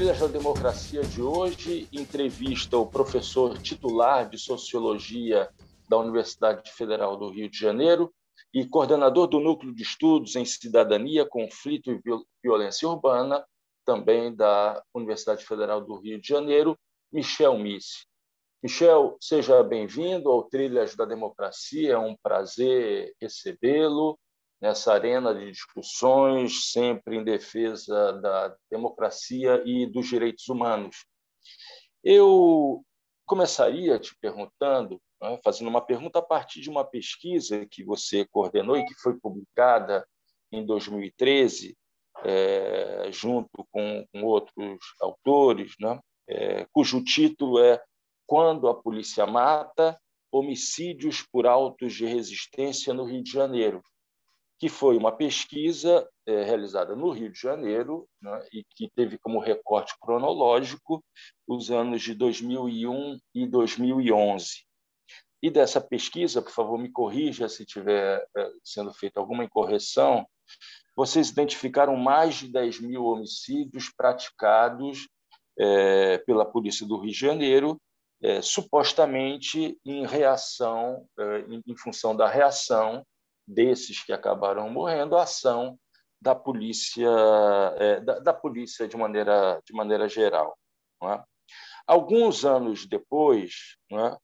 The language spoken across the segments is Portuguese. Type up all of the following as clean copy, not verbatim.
Trilhas da Democracia de hoje entrevista o professor titular de Sociologia da Universidade Federal do Rio de Janeiro e coordenador do Núcleo de Estudos em Cidadania, Conflito e Violência Urbana, também da Universidade Federal do Rio de Janeiro, Michel Missi. Michel, seja bem-vindo ao Trilhas da Democracia, é um prazer recebê-lo nessa arena de discussões, sempre em defesa da democracia e dos direitos humanos. Eu começaria te perguntando, fazendo uma pergunta a partir de uma pesquisa que você coordenou e que foi publicada em 2013, junto com outros autores, cujo título é Quando a Polícia Mata, Homicídios por Autos de Resistência no Rio de Janeiro, que foi uma pesquisa realizada no Rio de Janeiro, e que teve como recorte cronológico os anos de 2001 e 2011. E dessa pesquisa, por favor, me corrija se estiver sendo feita alguma incorreção, vocês identificaram mais de 10 mil homicídios praticados pela Polícia do Rio de Janeiro, supostamente em reação, em função da reação desses que acabaram morrendo, a ação da polícia, da polícia de maneira geral. Não é? Alguns anos depois, não é,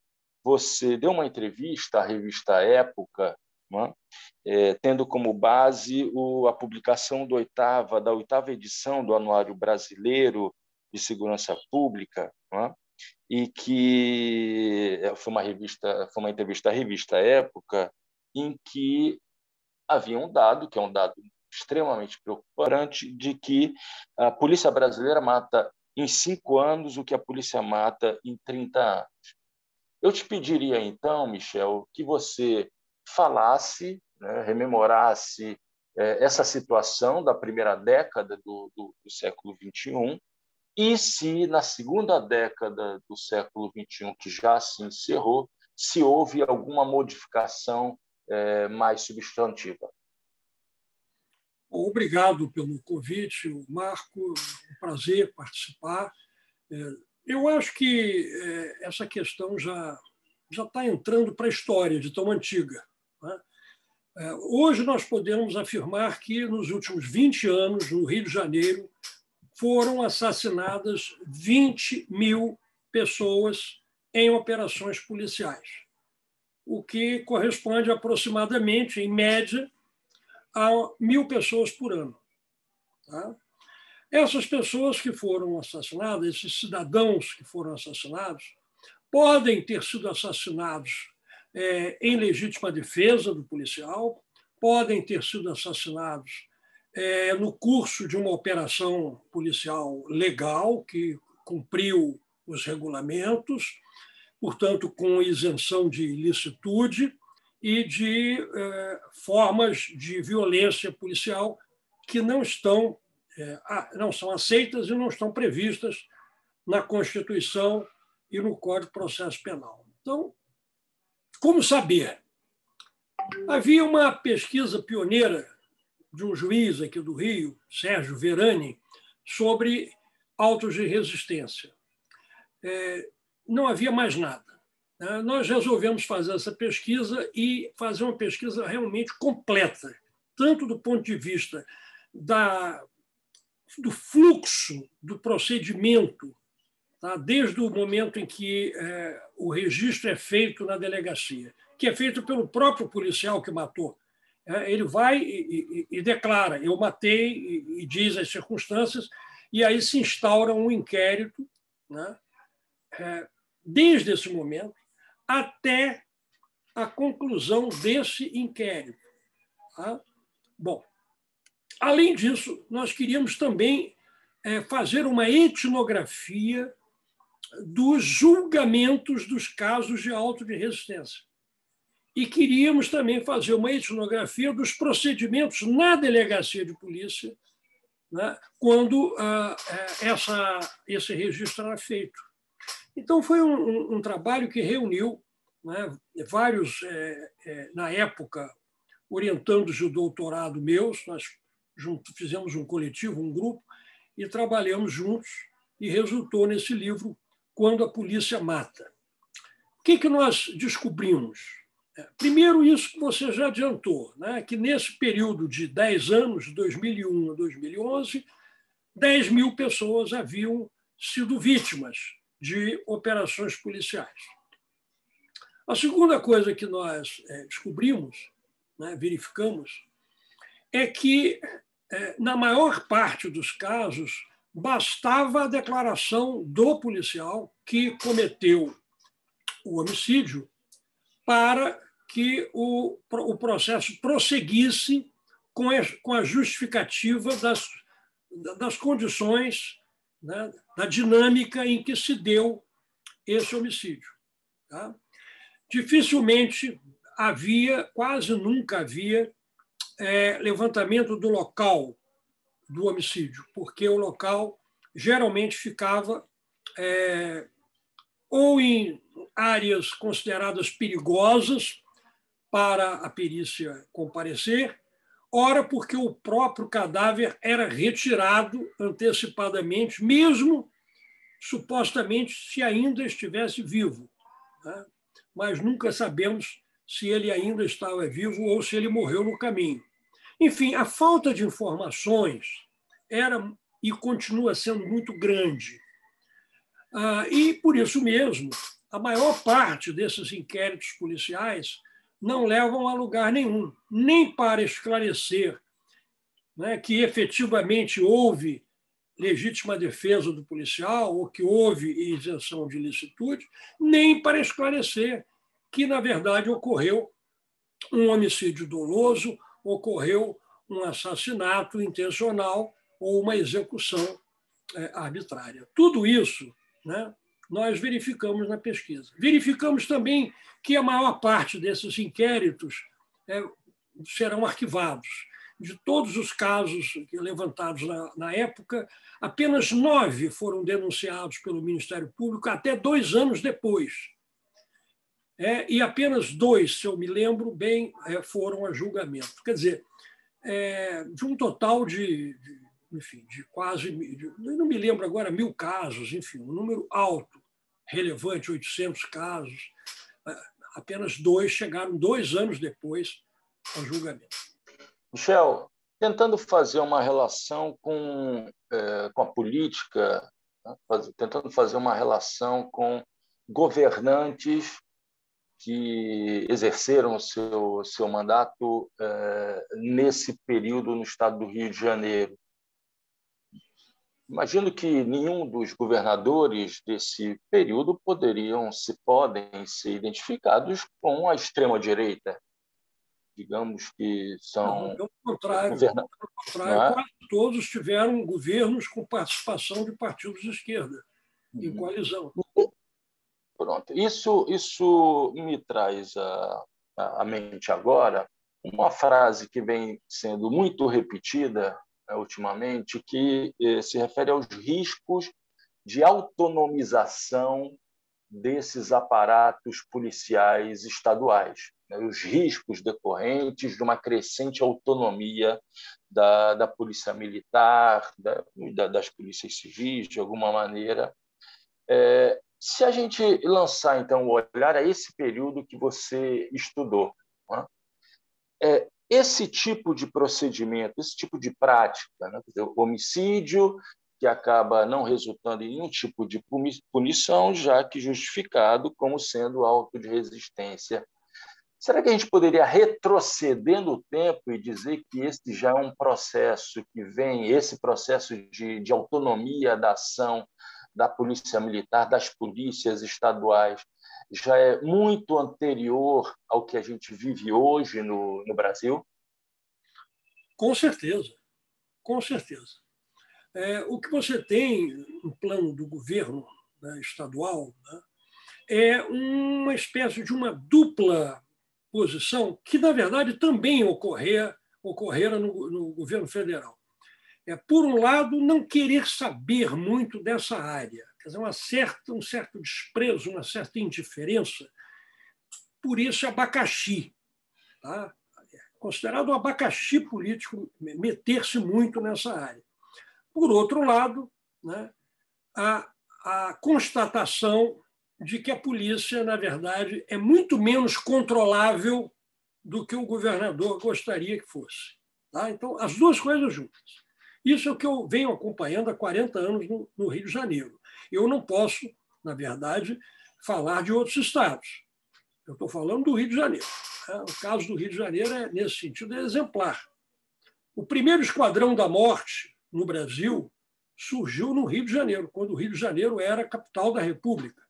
você deu uma entrevista à revista Época, não é, tendo como base a publicação da oitava edição do Anuário Brasileiro de Segurança Pública, não é? E que foi uma entrevista à revista Época, em que havia um dado, que é um dado extremamente preocupante, de que a polícia brasileira mata em 5 anos o que a polícia mata em 30 anos. Eu te pediria, então, Michel, que você falasse, rememorasse essa situação da primeira década do século XXI, e se, na segunda década do século XXI, que já se encerrou, se houve alguma modificação mais substantiva. Obrigado pelo convite, Marco. É um prazer participar. Eu acho que essa questão já está entrando para a história de tão antiga. Né? Hoje nós podemos afirmar que, nos últimos 20 anos, no Rio de Janeiro, foram assassinadas 20 mil pessoas em operações policiais, o que corresponde aproximadamente, em média, a 1.000 pessoas por ano. Tá? Essas pessoas que foram assassinadas, esses cidadãos que foram assassinados, podem ter sido assassinados em legítima defesa do policial, podem ter sido assassinados no curso de uma operação policial legal, que cumpriu os regulamentos, portanto, com isenção de ilicitude e de formas de violência policial que não são aceitas e não estão previstas na Constituição e no Código de Processo Penal. Então, como saber? Havia uma pesquisa pioneira de um juiz aqui do Rio, Sérgio Verani, sobre autos de resistência. Não havia mais nada. Nós resolvemos fazer essa pesquisa e fazer uma pesquisa realmente completa, tanto do ponto de vista do fluxo do procedimento, tá? Desde o momento em que o registro é feito na delegacia, que é feito pelo próprio policial que matou. Ele vai e declara, eu matei, e diz as circunstâncias, e aí se instaura um inquérito, né? Desde esse momento até a conclusão desse inquérito. Tá? Bom, além disso, nós queríamos também fazer uma etnografia dos julgamentos dos casos de auto de resistência. E queríamos também fazer uma etnografia dos procedimentos na delegacia de polícia, né, quando esse registro era feito. Então, foi um trabalho que reuniu, né, vários, na época, orientandos de doutorado meus, nós fizemos um coletivo, um grupo, e trabalhamos juntos e resultou nesse livro, Quando a Polícia Mata. O que nós descobrimos? Primeiro, isso que você já adiantou, né? Que nesse período de 10 anos, de 2001 a 2011, 10 mil pessoas haviam sido vítimas de operações policiais. A segunda coisa que nós descobrimos, né, verificamos, é que, na maior parte dos casos, bastava a declaração do policial que cometeu o homicídio para que o processo prosseguisse com a justificativa das condições, né, da dinâmica em que se deu esse homicídio. Tá? Dificilmente havia, quase nunca havia, levantamento do local do homicídio, porque o local geralmente ficava ou em áreas consideradas perigosas para a perícia comparecer, ora porque o próprio cadáver era retirado antecipadamente, mesmo supostamente se ainda estivesse vivo, né? Mas nunca sabemos se ele ainda estava vivo ou se ele morreu no caminho. Enfim, a falta de informações era e continua sendo muito grande. E, por isso mesmo, a maior parte desses inquéritos policiais não levam a lugar nenhum, nem para esclarecer, né, que efetivamente houve legítima defesa do policial ou que houve isenção de ilicitude, nem para esclarecer que, na verdade, ocorreu um homicídio doloso, ocorreu um assassinato intencional ou uma execução arbitrária. Tudo isso, né, nós verificamos na pesquisa. Verificamos também que a maior parte desses inquéritos serão arquivados. De todos os casos levantados na época, apenas 9 foram denunciados pelo Ministério Público até 2 anos depois. E apenas 2, se eu me lembro bem, foram a julgamento. Quer dizer, de um total enfim, de quase, não me lembro agora, 1.000 casos, enfim, um número alto, relevante, 800 casos, apenas 2 chegaram 2 anos depois ao julgamento. Michel, tentando fazer uma relação com a política, né? Tentando fazer uma relação com governantes que exerceram o seu mandato nesse período no estado do Rio de Janeiro. Imagino que nenhum dos governadores desse período podem ser identificados com a extrema-direita. Digamos que são... Não, pelo contrário, quase todos tiveram governos com participação de partidos de esquerda, em coalizão. Pronto. Isso me traz à mente agora uma frase que vem sendo muito repetida ultimamente, que se refere aos riscos de autonomização desses aparatos policiais estaduais, né? Os riscos decorrentes de uma crescente autonomia da polícia militar, das polícias civis, de alguma maneira. Se a gente lançar, então, o olhar a esse período que você estudou, né? Esse tipo de procedimento, esse tipo de prática, né? O homicídio que acaba não resultando em nenhum tipo de punição, já que justificado como sendo auto de resistência. Será que a gente poderia retroceder no tempo e dizer que esse já é um processo que vem, esse processo de autonomia da ação da polícia militar, das polícias estaduais, já é muito anterior ao que a gente vive hoje no Brasil? Com certeza, com certeza. O que você tem no plano do governo, né, estadual, né, é uma espécie de uma dupla posição que, na verdade, também ocorrera no governo federal. Por um lado, não querer saber muito dessa área, quer dizer, um certo desprezo, uma certa indiferença por esse abacaxi, tá? Considerado um abacaxi político, meter-se muito nessa área. Por outro lado, né, a constatação de que a polícia, na verdade, é muito menos controlável do que o governador gostaria que fosse. Tá? Então, as duas coisas juntas. Isso é o que eu venho acompanhando há 40 anos no Rio de Janeiro. Eu não posso, na verdade, falar de outros estados. Eu estou falando do Rio de Janeiro. O caso do Rio de Janeiro, nesse sentido, é exemplar. O primeiro esquadrão da morte no Brasil surgiu no Rio de Janeiro, quando o Rio de Janeiro era a capital da República.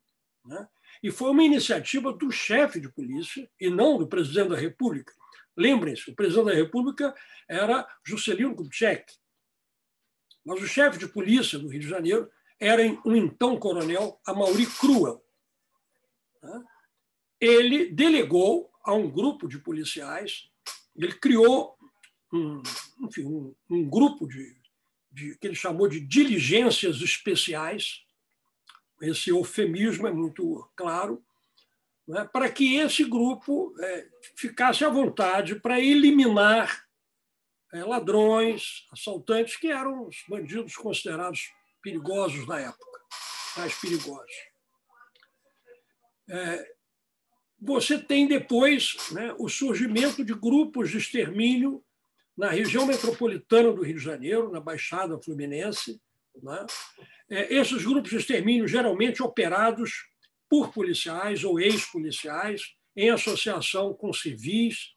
Né? E foi uma iniciativa do chefe de polícia e não do presidente da República. Lembrem-se, o presidente da República era Juscelino Kubitschek. Mas o chefe de polícia do Rio de Janeiro era um então coronel Amaury Cruel. Ele delegou a um grupo de policiais, ele criou um grupo que ele chamou de diligências especiais, esse eufemismo é muito claro, né, para que esse grupo ficasse à vontade para eliminar ladrões, assaltantes, que eram os bandidos considerados perigosos na época, mais perigosos. Você tem depois, né, o surgimento de grupos de extermínio na região metropolitana do Rio de Janeiro, na Baixada Fluminense. Né? Esses grupos de extermínio geralmente operados por policiais ou ex-policiais em associação com civis.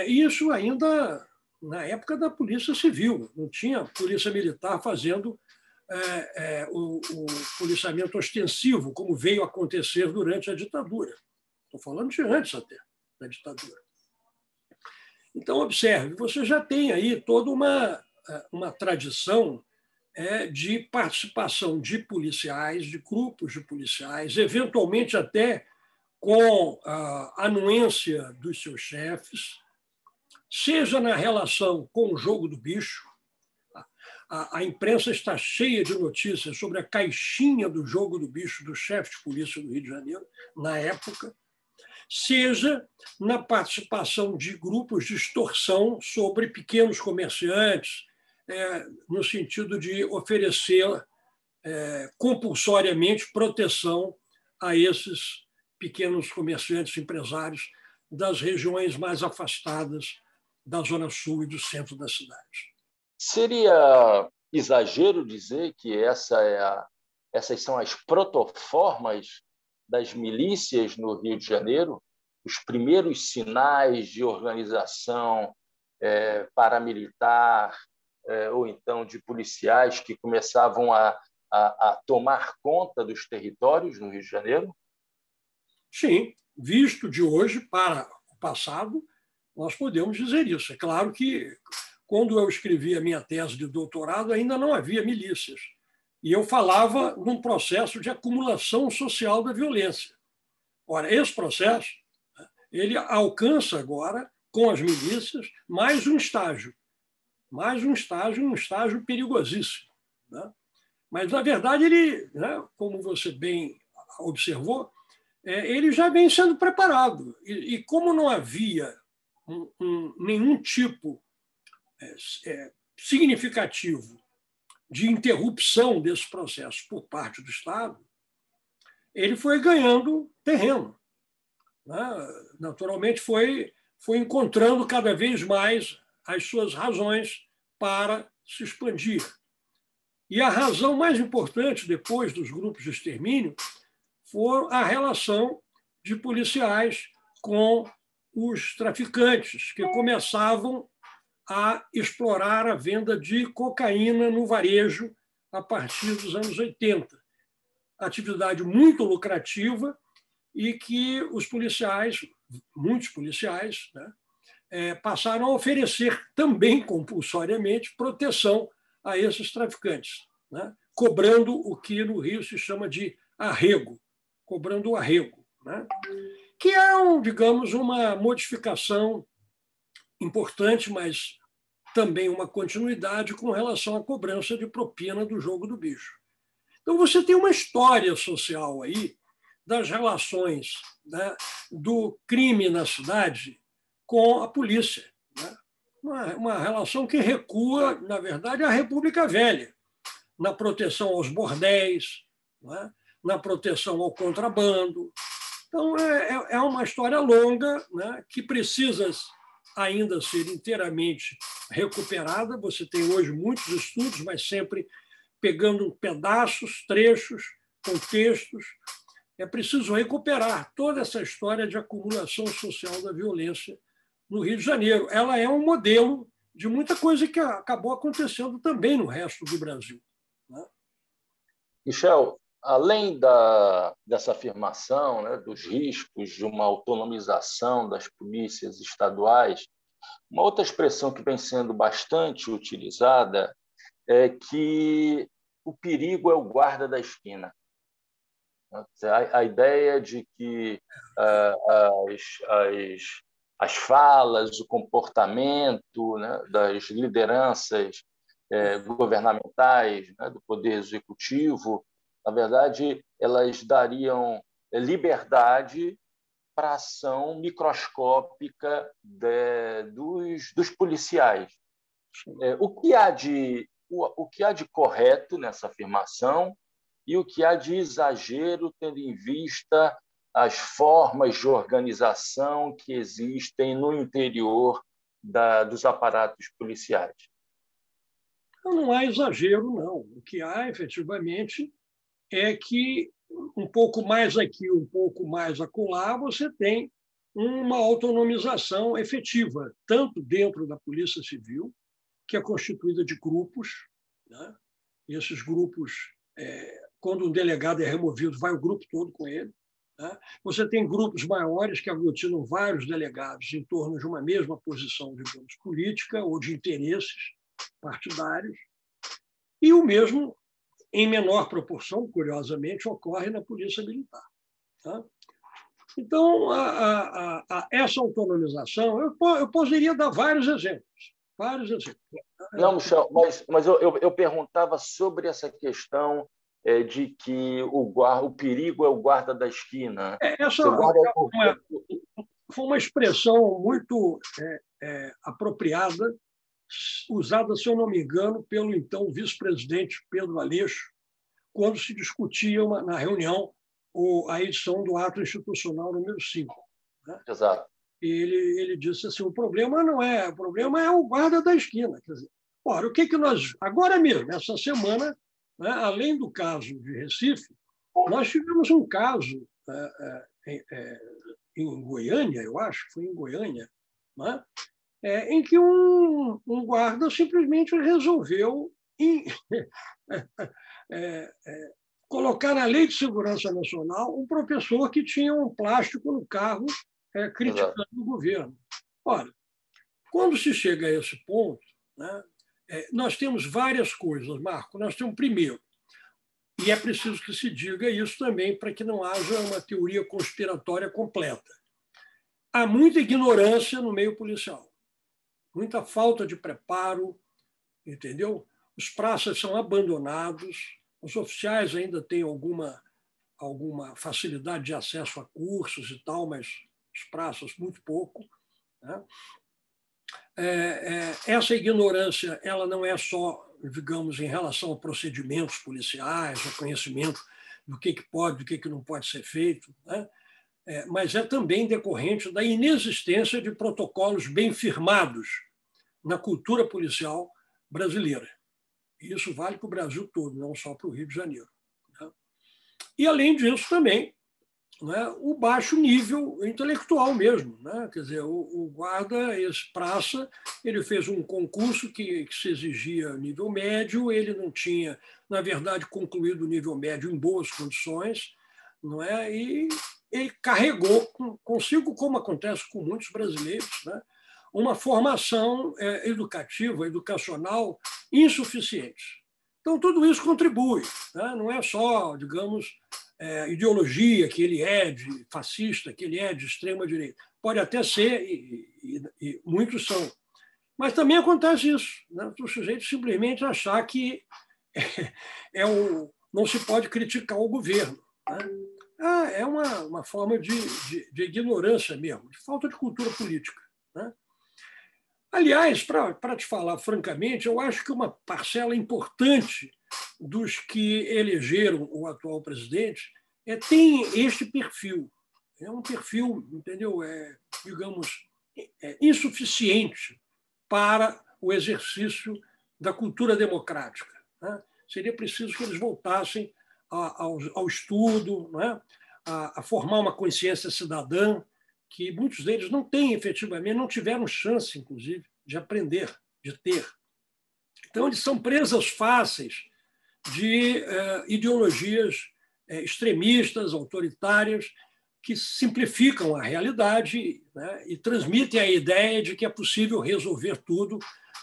Isso ainda na época da Polícia Civil, não tinha polícia militar fazendo o policiamento ostensivo, como veio a acontecer durante a ditadura. Estou falando de antes até da ditadura. Então, observe, você já tem aí toda uma tradição de participação de policiais, de grupos de policiais, eventualmente até com a anuência dos seus chefes, seja na relação com o jogo do bicho. A imprensa está cheia de notícias sobre a caixinha do jogo do bicho do chefe de polícia do Rio de Janeiro, na época, seja na participação de grupos de extorsão sobre pequenos comerciantes, no sentido de oferecer compulsoriamente proteção a esses pequenos comerciantes, empresários das regiões mais afastadas da Zona Sul e do centro da cidade. Seria exagero dizer que essas são as protoformas das milícias no Rio de Janeiro, os primeiros sinais de organização paramilitar ou então de policiais que começavam a tomar conta dos territórios no Rio de Janeiro? Sim, visto de hoje para o passado, nós podemos dizer isso. É claro que, quando eu escrevi a minha tese de doutorado, ainda não havia milícias. E eu falava num processo de acumulação social da violência. Ora, esse processo ele alcança agora, com as milícias, mais um estágio perigosíssimo. Né? Mas, na verdade, ele, né, como você bem observou, ele já vem sendo preparado. E como não havia nenhum tipo significativo de interrupção desse processo por parte do Estado, ele foi ganhando terreno. Né? Naturalmente, foi encontrando cada vez mais as suas razões para se expandir. E a razão mais importante, depois dos grupos de extermínio, foi a relação de policiais com os traficantes, que começavam a explorar a venda de cocaína no varejo a partir dos anos 80. Atividade muito lucrativa e que os policiais, muitos policiais, né, passaram a oferecer também compulsoriamente proteção a esses traficantes, né, cobrando o que no Rio se chama de arrego, cobrando o arrego, né, que é, digamos, uma modificação importante, mas também uma continuidade com relação à cobrança de propina do jogo do bicho. Então, você tem uma história social aí das relações, né, do crime na cidade com a polícia. Né? Uma relação que recua, na verdade, à República Velha. na proteção aos bordéis, não é? Na proteção ao contrabando. Então, é uma história longa, né, que precisa ainda ser inteiramente recuperada. Você tem hoje muitos estudos, mas sempre pegando pedaços, trechos, contextos. É preciso recuperar toda essa história de acumulação social da violência no Rio de Janeiro. Ela é um modelo de muita coisa que acabou acontecendo também no resto do Brasil, né? Michel, além dessa afirmação, né, dos riscos de uma autonomização das polícias estaduais, uma outra expressão que vem sendo bastante utilizada é que o perigo é o guarda da esquina. A ideia de que as falas, o comportamento, né, das lideranças governamentais, né, do Poder Executivo, na verdade, elas dariam liberdade para a ação microscópica dos policiais. O que há de correto nessa afirmação e o que há de exagero, tendo em vista as formas de organização que existem no interior dos aparatos policiais? Não há exagero, não. O que há, efetivamente, é que um pouco mais aqui, um pouco mais acolá, você tem uma autonomização efetiva, tanto dentro da Polícia Civil, que é constituída de grupos, né? E esses grupos, quando um delegado é removido, vai o grupo todo com ele, né? Você tem grupos maiores que aglutinam vários delegados em torno de uma mesma posição, digamos, política ou de interesses partidários, e o mesmo, em menor proporção, curiosamente, ocorre na Polícia Militar, tá? Então, essa autonomização, eu poderia dar vários exemplos. Vários exemplos. Não, Michel, mas eu perguntava sobre essa questão de que o perigo é o guarda da esquina. Essa foi uma expressão muito apropriada, usada, se eu não me engano, pelo então vice-presidente Pedro Aleixo, quando se discutia na reunião a edição do ato institucional número 5. Né? Exato. Ele disse assim, o problema é o guarda da esquina. Quer dizer, ora, o que nós... Agora mesmo, essa semana, né, além do caso de Recife, nós tivemos um caso em Goiânia, eu acho que foi em Goiânia, né, em que um guarda simplesmente resolveu colocar na Lei de Segurança Nacional um professor que tinha um plástico no carro criticando o governo. Ora, quando se chega a esse ponto, né, nós temos várias coisas, Marco. Nós temos, primeiro, e é preciso que se diga isso também para que não haja uma teoria conspiratória completa, há muita ignorância no meio policial, muita falta de preparo, entendeu? Os praças são abandonados, os oficiais ainda têm alguma facilidade de acesso a cursos e tal, mas os praças muito pouco, né? Essa ignorância ela não é só, digamos, em relação a procedimentos policiais, a conhecimento do que pode, do que não pode ser feito, né? Mas é também decorrente da inexistência de protocolos bem firmados na cultura policial brasileira. E isso vale para o Brasil todo, não só para o Rio de Janeiro, né? E, além disso, também, né, o baixo nível intelectual mesmo, né? Quer dizer, o guarda, esse praça, ele fez um concurso que se exigia nível médio, ele não tinha, na verdade, concluído o nível médio em boas condições, não é? E ele carregou consigo, como acontece com muitos brasileiros, né, uma formação educativa, educacional insuficiente. Então, tudo isso contribui, né? Não é só, digamos, ideologia que ele é de fascista, que ele é de extrema-direita. Pode até ser, e muitos são. Mas também acontece isso, né? O sujeito simplesmente achar que não se pode criticar o governo, né? É uma forma de ignorância mesmo, de falta de cultura política, né? Aliás, para te falar francamente, eu acho que uma parcela importante dos que elegeram o atual presidente tem este perfil. É um perfil, entendeu? Digamos, insuficiente para o exercício da cultura democrática, né? Seria preciso que eles voltassem ao estudo, né? A formar uma consciência cidadã, que muitos deles não têm efetivamente, não tiveram chance, inclusive, de aprender, de ter. Então, eles são presas fáceis de ideologias extremistas, autoritárias, que simplificam a realidade, né, e transmitem a ideia de que é possível resolver tudo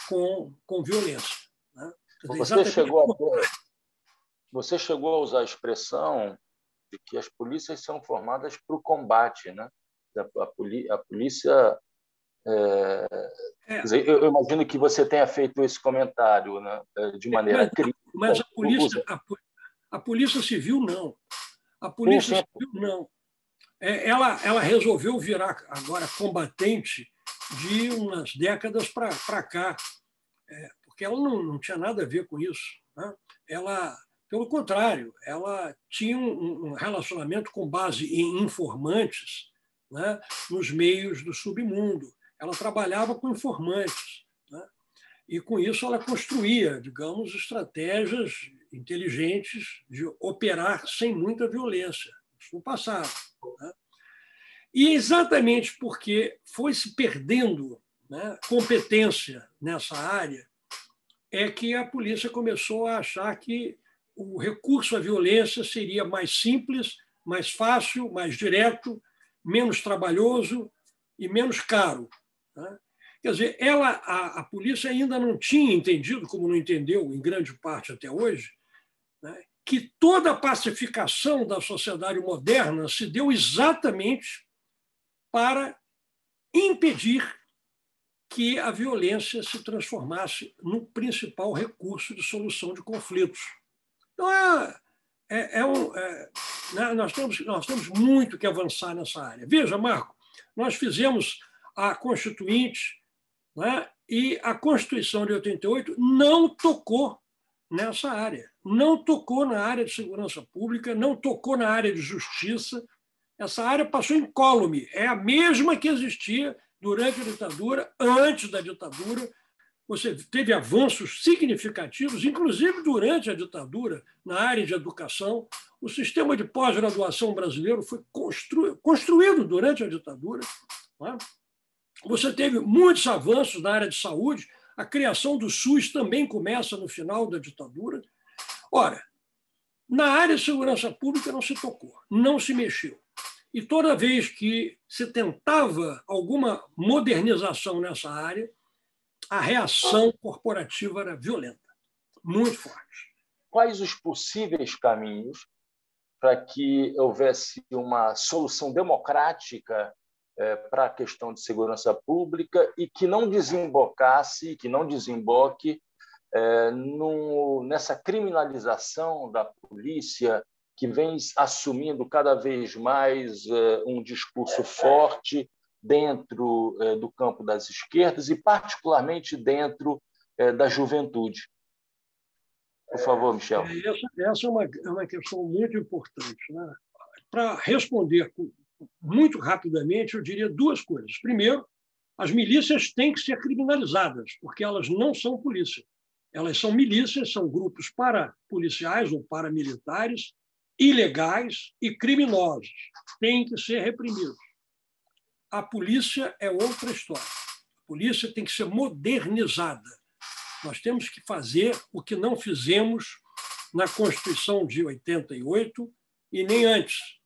com violência, né? Você chegou a usar a expressão de que as polícias são formadas para o combate, né? A polícia... Quer dizer, eu imagino que você tenha feito esse comentário, né, de maneira crítica. Mas a polícia civil não. A polícia civil não. Ela resolveu virar agora combatente de umas décadas para cá, porque ela não tinha nada a ver com isso, né? Ela, pelo contrário, ela tinha um relacionamento com base em informantes, né, nos meios do submundo. Ela trabalhava com informantes, né? E, com isso, ela construía, digamos, estratégias inteligentes de operar sem muita violência. Isso no passado, né? E exatamente porque foi se perdendo, né, competência nessa área, é que a polícia começou a achar que o recurso à violência seria mais simples, mais fácil, mais direto, menos trabalhoso e menos caro, né? Quer dizer, a polícia ainda não tinha entendido, como não entendeu em grande parte até hoje, né, que toda a pacificação da sociedade moderna se deu exatamente para impedir que a violência se transformasse no principal recurso de solução de conflitos. Então, nós temos muito que avançar nessa área. Veja, Marco, nós fizemos a Constituinte, né, e a Constituição de 88 não tocou nessa área, não tocou na área de segurança pública, não tocou na área de justiça. Essa área passou incólume, é a mesma que existia durante a ditadura, antes da ditadura. Você teve avanços significativos, inclusive durante a ditadura, na área de educação. O sistema de pós-graduação brasileiro foi construído durante a ditadura, né? Você teve muitos avanços na área de saúde, a criação do SUS também começa no final da ditadura. Ora, na área de segurança pública não se tocou, não se mexeu. E toda vez que se tentava alguma modernização nessa área, a reação corporativa era violenta, muito forte. Quais os possíveis caminhos para que houvesse uma solução democrática para a questão de segurança pública e que não desembocasse, que não desemboque nessa criminalização da polícia, que vem assumindo cada vez mais um discurso forte dentro do campo das esquerdas e, particularmente, dentro da juventude? Por favor, Michel. Essa é uma questão muito importante, né? Para responder muito rapidamente, eu diria duas coisas. Primeiro, as milícias têm que ser criminalizadas, porque elas não são polícia. Elas são milícias, são grupos parapoliciais ou paramilitares, ilegais e criminosos. Têm que ser reprimidos. A polícia é outra história. A polícia tem que ser modernizada. Nós temos que fazer o que não fizemos na Constituição de 88 e nem antes,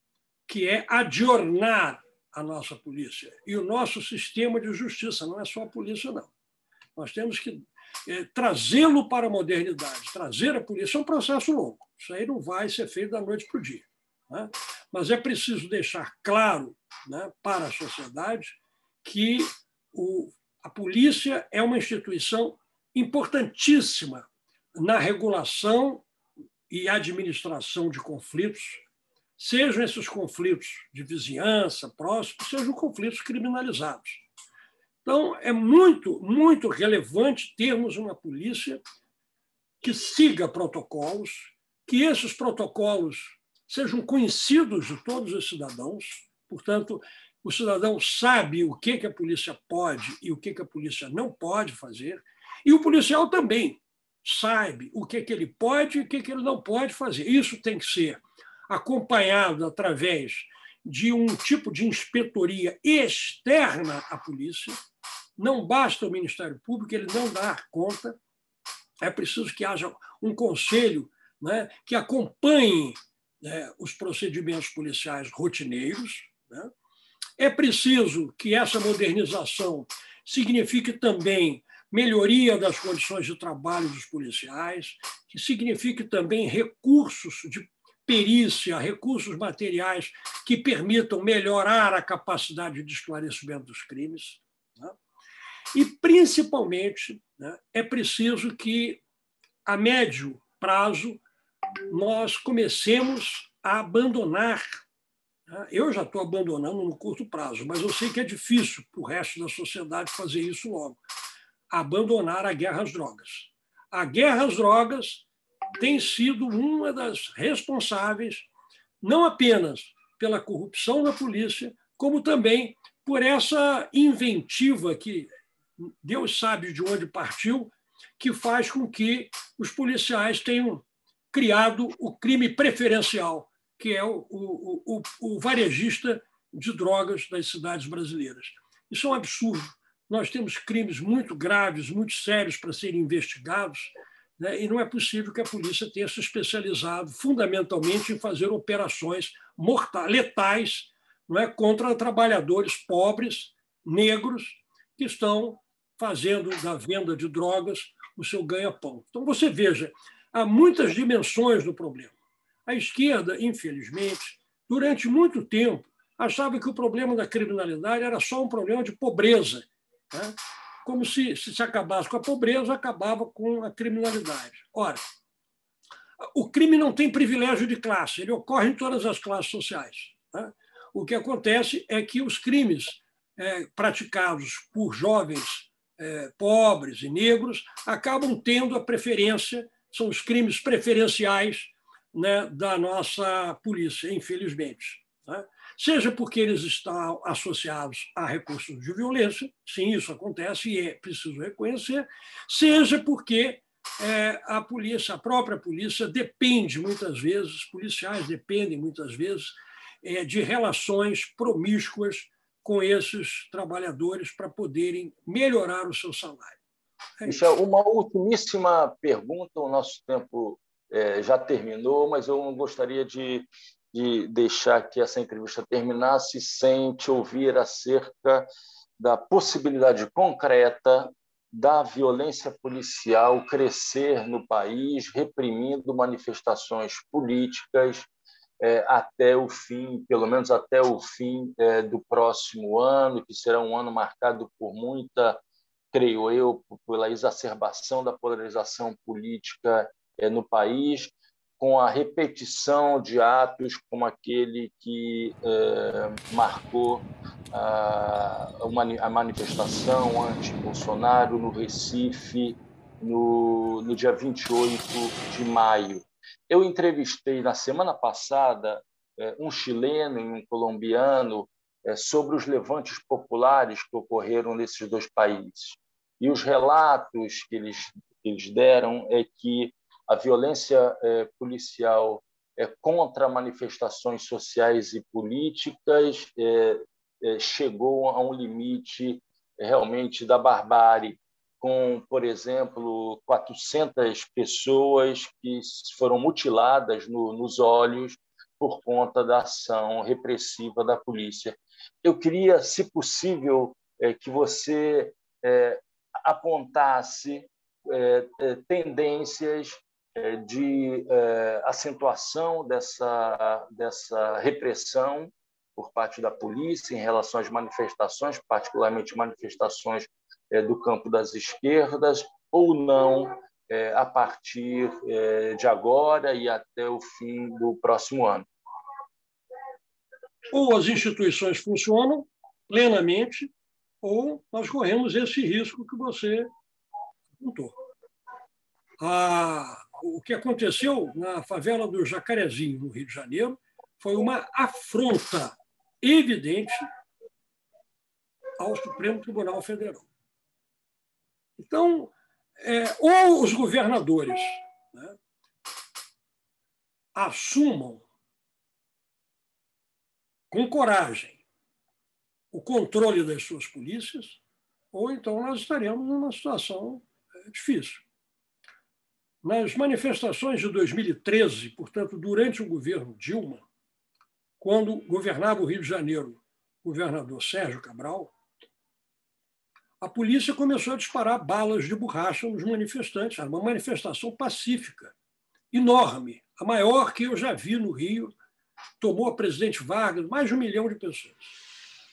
que é adornar a nossa polícia e o nosso sistema de justiça. Não é só a polícia, não. Nós temos que trazê-lo para a modernidade. Trazer a polícia é um processo longo. Isso aí não vai ser feito da noite para o dia, né? Mas é preciso deixar claro, né, para a sociedade que a polícia é uma instituição importantíssima na regulação e administração de conflitos, sejam esses conflitos de vizinhança, próximos, sejam conflitos criminalizados. Então, é muito, muito relevante termos uma polícia que siga protocolos, que esses protocolos sejam conhecidos de todos os cidadãos. Portanto, o cidadão sabe o que a polícia pode e o que a polícia não pode fazer, e o policial também sabe o que ele pode e o que ele não pode fazer. Isso tem que ser acompanhado através de um tipo de inspetoria externa à polícia. Não basta o Ministério Público, ele não dá conta. É preciso que haja um conselho, né, que acompanhe, né, os procedimentos policiais rotineiros, né? É preciso que essa modernização signifique também melhoria das condições de trabalho dos policiais, que signifique também recursos de perícia, recursos materiais que permitam melhorar a capacidade de esclarecimento dos crimes, né? E, principalmente, né, é preciso que, a médio prazo, nós comecemos a abandonar. Eu já estou abandonando no curto prazo, mas eu sei que é difícil para o resto da sociedade fazer isso logo. Abandonar a guerra às drogas. A guerra às drogas tem sido uma das responsáveis, não apenas pela corrupção na polícia, como também por essa inventiva que Deus sabe de onde partiu, que faz com que os policiais tenham criado o crime preferencial, que é o varejista de drogas das cidades brasileiras. Isso é um absurdo. Nós temos crimes muito graves, muito sérios para serem investigados, né? E não é possível que a polícia tenha se especializado fundamentalmente em fazer operações letais, não é, contra trabalhadores pobres, negros, que estão fazendo da venda de drogas o seu ganha-pão. Então, você veja, há muitas dimensões do problema. A esquerda, infelizmente, durante muito tempo, achava que o problema da criminalidade era só um problema de pobreza, né? Como se acabasse com a pobreza, acabava com a criminalidade. Ora, o crime não tem privilégio de classe, ele ocorre em todas as classes sociais, né? O que acontece é que os crimes praticados por jovens pobres e negros acabam tendo a preferência, são os crimes preferenciais, né, da nossa polícia, infelizmente, né? Seja porque eles estão associados a recursos de violência, sim, isso acontece e é preciso reconhecer, seja porque a polícia, a própria polícia, depende muitas vezes, os policiais dependem muitas vezes de relações promíscuas com esses trabalhadores para poderem melhorar o seu salário. Michel, uma ultimíssima pergunta, o nosso tempo já terminou, mas eu não gostaria de deixar que essa entrevista terminasse sem te ouvir acerca da possibilidade concreta da violência policial crescer no país, reprimindo manifestações políticas até o fim, pelo menos até o fim do próximo ano, que será um ano marcado por muita, creio eu, pela exacerbação da polarização política no país, com a repetição de atos como aquele que marcou a manifestação anti-Bolsonaro no Recife, no dia 28 de maio. Eu entrevistei na semana passada um chileno e um colombiano sobre os levantes populares que ocorreram nesses dois países. E os relatos que eles deram é que a violência policial contra manifestações sociais e políticas chegou a um limite realmente da barbárie, com, por exemplo, 400 pessoas que foram mutiladas nos olhos por conta da ação repressiva da polícia. Eu queria, se possível, que você apontasse tendências de acentuação dessa repressão por parte da polícia em relação às manifestações, particularmente manifestações do campo das esquerdas, ou não, a partir de agora e até o fim do próximo ano. Ou as instituições funcionam plenamente, ou nós corremos esse risco que você apontou. O que aconteceu na favela do Jacarezinho, no Rio de Janeiro, foi uma afronta evidente ao Supremo Tribunal Federal. Então, ou os governadores, né, assumam com coragem o controle das suas polícias, ou então nós estaremos numa situação difícil. Nas manifestações de 2013, portanto, durante o governo Dilma, quando governava o Rio de Janeiro o governador Sérgio Cabral, a polícia começou a disparar balas de borracha nos manifestantes. Era uma manifestação pacífica, enorme, a maior que eu já vi no Rio. Tomou a Presidente Vargas, mais de 1 milhão de pessoas.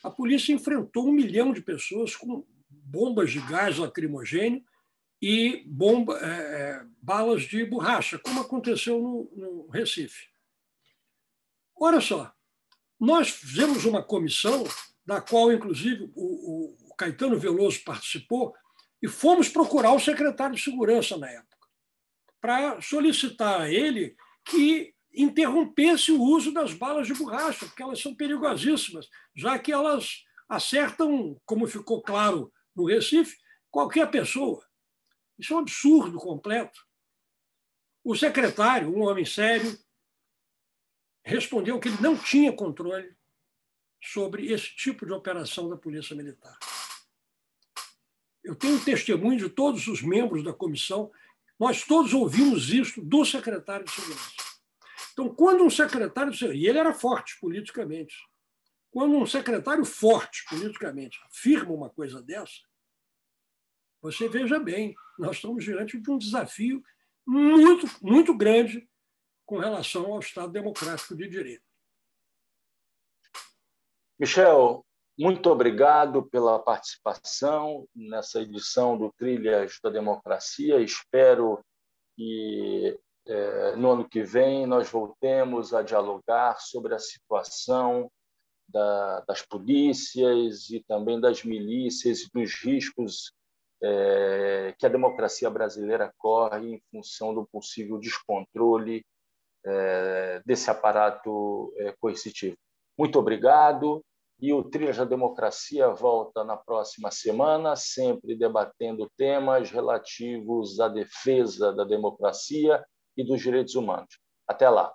A polícia enfrentou 1 milhão de pessoas com bombas de gás lacrimogêneo e balas de borracha, como aconteceu no Recife. Olha só, nós fizemos uma comissão, da qual, inclusive, o Caetano Veloso participou, e fomos procurar o secretário de Segurança na época, para solicitar a ele que interrompesse o uso das balas de borracha, porque elas são perigosíssimas, já que elas acertam, como ficou claro no Recife, qualquer pessoa. Isso é um absurdo completo. O secretário, um homem sério, respondeu que ele não tinha controle sobre esse tipo de operação da Polícia Militar. Eu tenho testemunho de todos os membros da comissão, nós todos ouvimos isso do secretário de Segurança. Então, quando um secretário de Segurança, e ele era forte politicamente, quando um secretário forte politicamente afirma uma coisa dessa, você veja bem, nós estamos diante de um desafio muito, muito grande com relação ao Estado Democrático de Direito. Michel, muito obrigado pela participação nessa edição do Trilhas da Democracia. Espero que no ano que vem nós voltemos a dialogar sobre a situação das polícias e também das milícias e dos riscos que a democracia brasileira corre em função do possível descontrole desse aparato coercitivo. Muito obrigado. E o Trilhas da Democracia volta na próxima semana, sempre debatendo temas relativos à defesa da democracia e dos direitos humanos. Até lá.